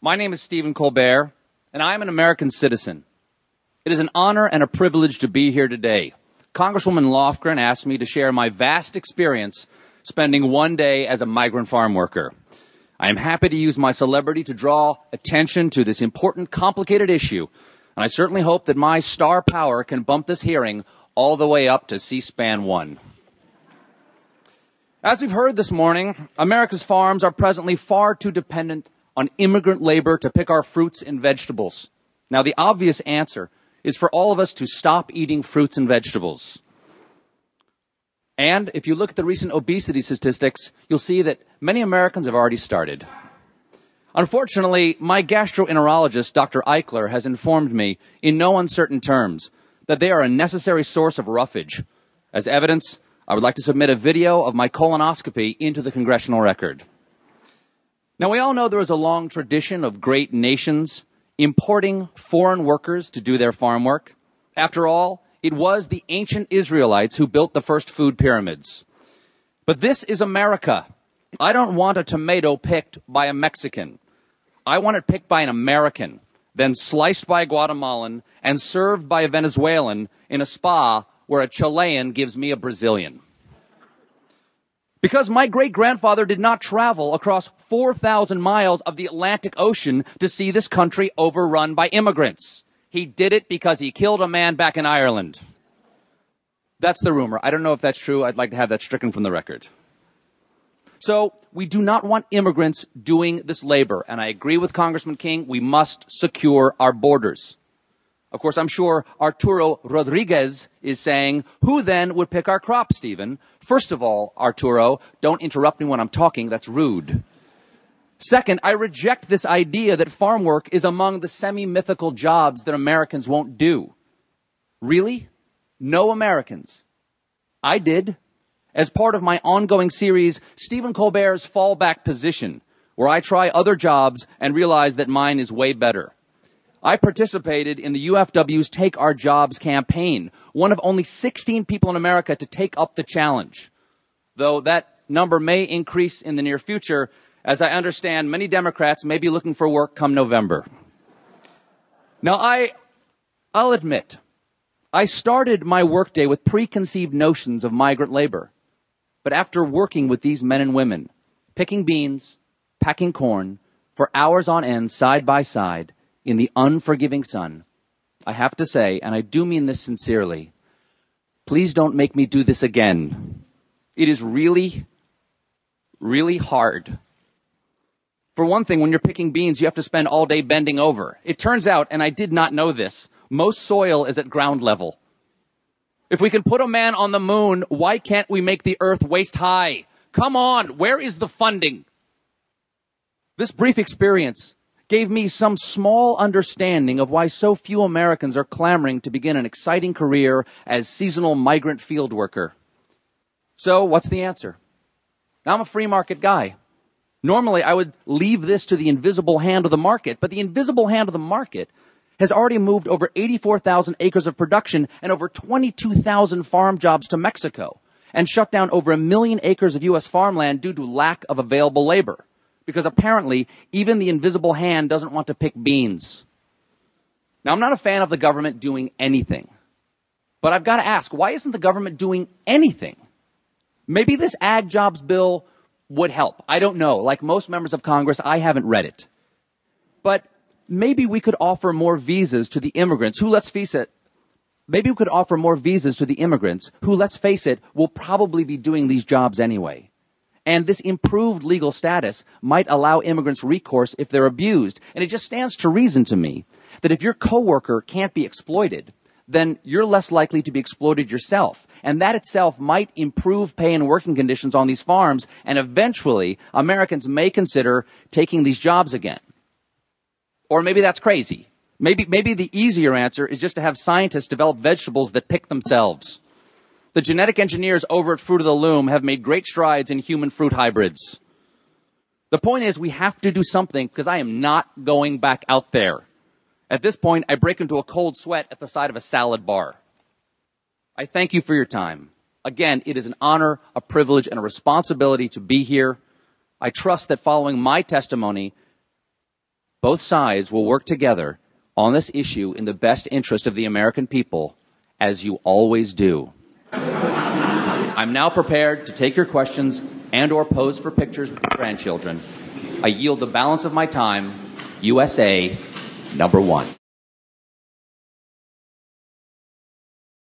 My name is Stephen Colbert, and I am an American citizen. It is an honor and a privilege to be here today. Congresswoman Lofgren asked me to share my vast experience spending one day as a migrant farm worker. I am happy to use my celebrity to draw attention to this important, complicated issue, and I certainly hope that my star power can bump this hearing all the way up to C-SPAN 1. As we've heard this morning, America's farms are presently far too dependent on immigrant labor to pick our fruits and vegetables. Now, the obvious answer is for all of us to stop eating fruits and vegetables. And if you look at the recent obesity statistics, you'll see that many Americans have already started. Unfortunately, my gastroenterologist, Dr. Eichler, has informed me in no uncertain terms that they are a necessary source of roughage. As evidence, I would like to submit a video of my colonoscopy into the congressional record. Now, we all know there is a long tradition of great nations importing foreign workers to do their farm work. After all, it was the ancient Israelites who built the first food pyramids. But this is America. I don't want a tomato picked by a Mexican. I want it picked by an American, then sliced by a Guatemalan and served by a Venezuelan in a spa where a Chilean gives me a Brazilian. Because my great-grandfather did not travel across 4,000 miles of the Atlantic Ocean to see this country overrun by immigrants. He did it because he killed a man back in Ireland. That's the rumor. I don't know if that's true. I'd like to have that stricken from the record. So we do not want immigrants doing this labor. And I agree with Congressman King. We must secure our borders. Of course, I'm sure Arturo Rodriguez is saying, who then would pick our crop, Stephen? First of all, Arturo, don't interrupt me when I'm talking. That's rude. Second, I reject this idea that farm work is among the semi-mythical jobs that Americans won't do. Really? No Americans. I did. As part of my ongoing series, Stephen Colbert's Fallback Position, where I try other jobs and realize that mine is way better. I participated in the UFW's Take Our Jobs campaign, one of only 16 people in America to take up the challenge. Though that number may increase in the near future, as I understand, many Democrats may be looking for work come November. Now, I'll admit, I started my workday with preconceived notions of migrant labor. But after working with these men and women, picking beans, packing corn, for hours on end, side by side, in the unforgiving sun, I have to say, and I do mean this sincerely, please don't make me do this again. It is really, really hard. For one thing, when you're picking beans, you have to spend all day bending over. It turns out, and I did not know this, most soil is at ground level. If we can put a man on the moon, why can't we make the earth waist high? Come on, where is the funding? This brief experience gave me some small understanding of why so few Americans are clamoring to begin an exciting career as seasonal migrant field worker. So, what's the answer? I'm a free market guy. Normally, I would leave this to the invisible hand of the market, but the invisible hand of the market has already moved over 84,000 acres of production and over 22,000 farm jobs to Mexico, and shut down over 1 million acres of U.S. farmland due to lack of available labor. Because apparently, even the invisible hand doesn't want to pick beans. Now, I'm not a fan of the government doing anything. But I've got to ask, why isn't the government doing anything? Maybe this ag jobs bill would help. I don't know. Like most members of Congress, I haven't read it. But maybe we could offer more visas to the immigrants who, let's face it, will probably be doing these jobs anyway. And this improved legal status might allow immigrants recourse if they're abused. And it just stands to reason to me that if your coworker can't be exploited, then you're less likely to be exploited yourself. And that itself might improve pay and working conditions on these farms, and eventually Americans may consider taking these jobs again. Or maybe that's crazy. Maybe the easier answer is just to have scientists develop vegetables that pick themselves. The genetic engineers over at Fruit of the Loom have made great strides in human fruit hybrids. The point is we have to do something because I am not going back out there. At this point, I break into a cold sweat at the side of a salad bar. I thank you for your time. Again, it is an honor, a privilege, and a responsibility to be here. I trust that following my testimony, both sides will work together on this issue in the best interest of the American people, as you always do. I'm now prepared to take your questions and or pose for pictures with your grandchildren. I yield the balance of my time. USA #1.